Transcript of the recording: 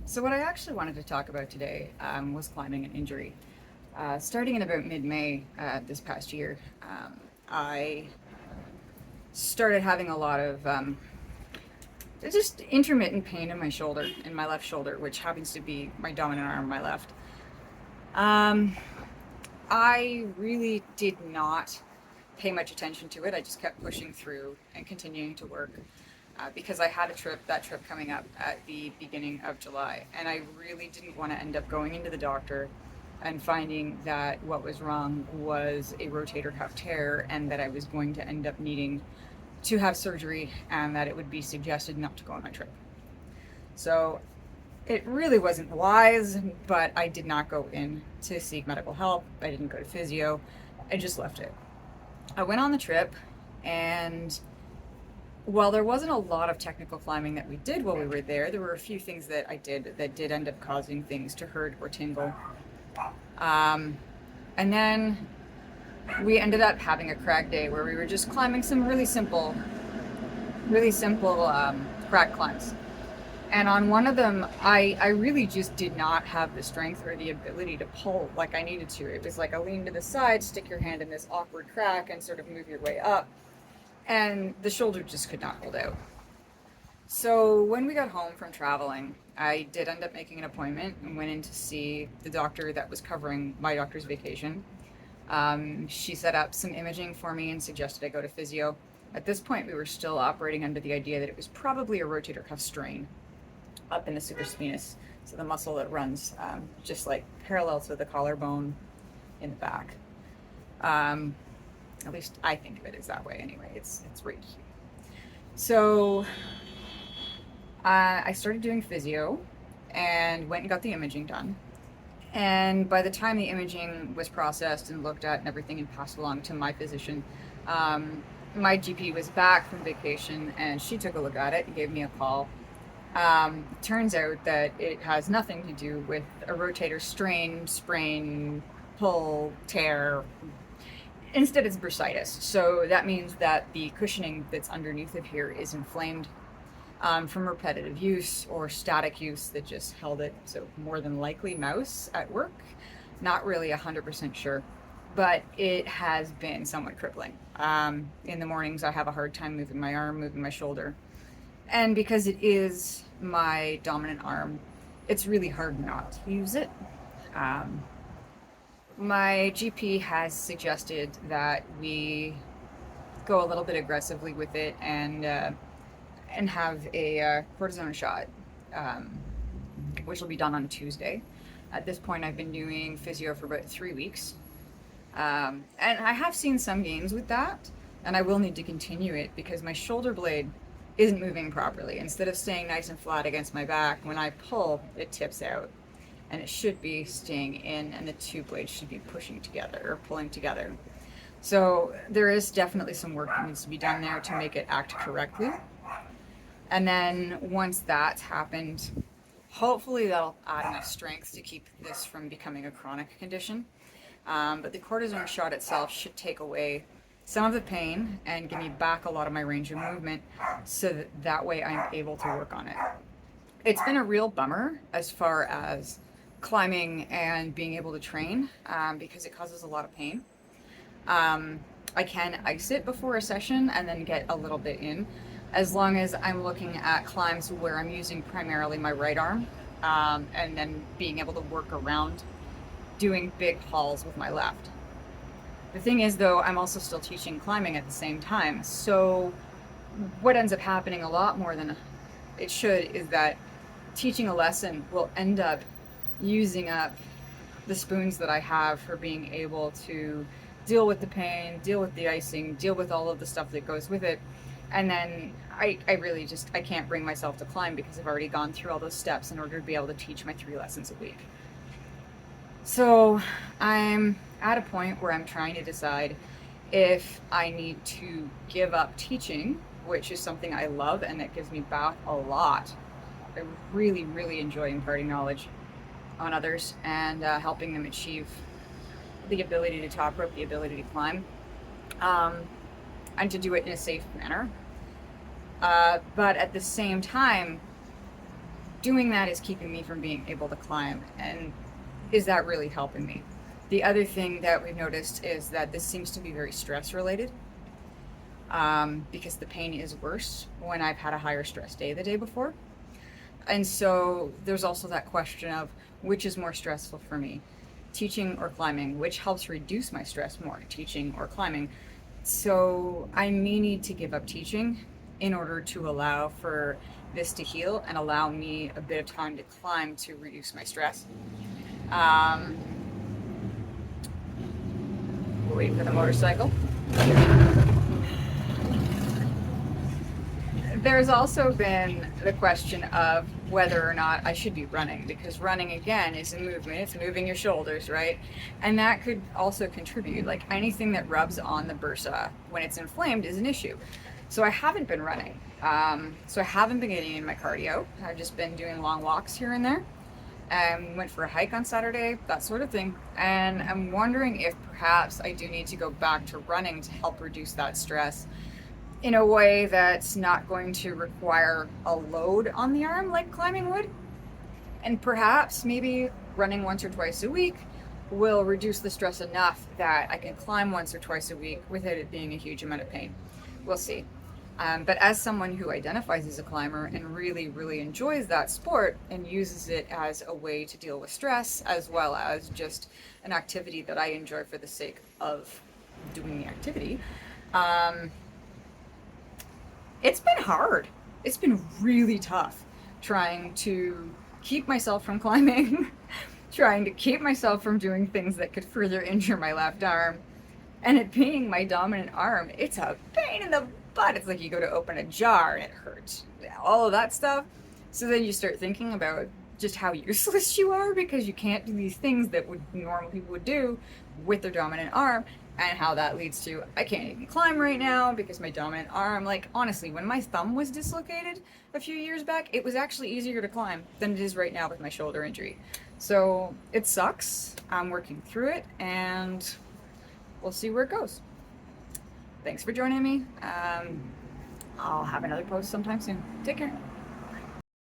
So what I actually wanted to talk about today was climbing and injury. Starting in about mid-May this past year, I started having a lot of just intermittent pain in my shoulder, in my left shoulder, which happens to be my dominant arm, my left. Um, I really did not pay much attention to it. I just kept pushing through and continuing to work because I had that trip coming up at the beginning of July. And I really didn't want to end up going into the doctor and finding that what was wrong was a rotator cuff tear and that I was going to end up needing to have surgery and that it would be suggested not to go on my trip. So it really wasn't wise, but I did not go in to seek medical help. I didn't go to physio. I just left it. I went on the trip, and while there wasn't a lot of technical climbing that we did while we were there were a few things that I did that did end up causing things to hurt or tingle. Um, and then we ended up having a crag day where we were just climbing some really simple crag climbs. And on one of them, I really just did not have the strength or the ability to pull like I needed to. It was like a lean to the side, stick your hand in this awkward crack, and sort of move your way up. And the shoulder just could not hold out. So when we got home from traveling, I did end up making an appointment and went in to see the doctor that was covering my doctor's vacation. She set up some imaging for me and suggested I go to physio. At this point, we were still operating under the idea that it was probably a rotator cuff strain up in the supraspinous, so the muscle that runs just like parallel to the collarbone in the back. Um, at least I think of it as that way. Anyway, it's right here. So I started doing physio and went and got the imaging done. And by the time the imaging was processed and looked at and everything and passed along to my physician, my GP was back from vacation and she took a look at it and gave me a call. Turns out that it has nothing to do with a rotator strain, sprain, pull, tear. Instead, it's bursitis. So that means that the cushioning that's underneath of here is inflamed from repetitive use or static use that just held it. So more than likely mouse at work. Not really 100% sure, but it has been somewhat crippling. In the mornings, I have a hard time moving my arm, moving my shoulder. And because it is my dominant arm, it's really hard not to use it. Um, my GP has suggested that we go a little bit aggressively with it and have a cortisone shot, um, which will be done on Tuesday. At this point, I've been doing physio for about 3 weeks, and I have seen some gains with that, and I will need to continue it because my shoulder blade isn't moving properly. Instead of staying nice and flat against my back, when I pull, it tips out. And it should be staying in, and the two blades should be pushing together or pulling together. So there is definitely some work that needs to be done there to make it act correctly. And then once that's happened, hopefully that'll add enough strength to keep this from becoming a chronic condition. But the cortisone shot itself should take away some of the pain and give me back a lot of my range of movement so that way I'm able to work on it. It's been a real bummer as far as climbing and being able to train because it causes a lot of pain. I can ice it before a session and then get a little bit in as long as I'm looking at climbs where I'm using primarily my right arm and then being able to work around doing big hauls with my left. The thing is, though, I'm also still teaching climbing at the same time. So what ends up happening a lot more than it should is that teaching a lesson will end up using up the spoons that I have for being able to deal with the pain, deal with the icing, deal with all of the stuff that goes with it. And then I really just, I can't bring myself to climb because I've already gone through all those steps in order to be able to teach my 3 lessons a week. So I'm at a point where I'm trying to decide if I need to give up teaching, which is something I love and that gives me back a lot. I really, really enjoy imparting knowledge on others and helping them achieve the ability to top rope, the ability to climb, and to do it in a safe manner. But at the same time, doing that is keeping me from being able to climb, and is that really helping me? The other thing that we've noticed is that this seems to be very stress related, because the pain is worse when I've had a higher stress day the day before. And so there's also that question of which is more stressful for me, teaching or climbing, which helps reduce my stress more, teaching or climbing. So I may need to give up teaching in order to allow for this to heal and allow me a bit of time to climb to reduce my stress. Um, Wait for the motorcycle. There's also been the question of whether or not I should be running, because running again is a movement. It's moving your shoulders, right? And that could also contribute. Like anything that rubs on the bursa when it's inflamed is an issue. So I haven't been running. So I haven't been getting in my cardio. I've just been doing long walks here and there. Went for a hike on Saturday, that sort of thing. And I'm wondering if perhaps I do need to go back to running to help reduce that stress in a way that's not going to require a load on the arm like climbing would. And perhaps maybe running once or twice a week will reduce the stress enough that I can climb once or twice a week without it being a huge amount of pain. We'll see. But as someone who identifies as a climber and really, really enjoys that sport and uses it as a way to deal with stress, as well as just an activity that I enjoy for the sake of doing the activity, it's been hard. It's been really tough trying to keep myself from climbing, trying to keep myself from doing things that could further injure my left arm. And it being my dominant arm, it's a pain in the butt. It's like you go to open a jar and it hurts. All of that stuff. So then you start thinking about just how useless you are because you can't do these things that normal people would do with their dominant arm, and how that leads to I can't even climb right now because my dominant arm, like honestly, when my thumb was dislocated a few years back, it was actually easier to climb than it is right now with my shoulder injury. So it sucks. I'm working through it and we'll see where it goes. Thanks for joining me. I'll have another post sometime soon. Take care.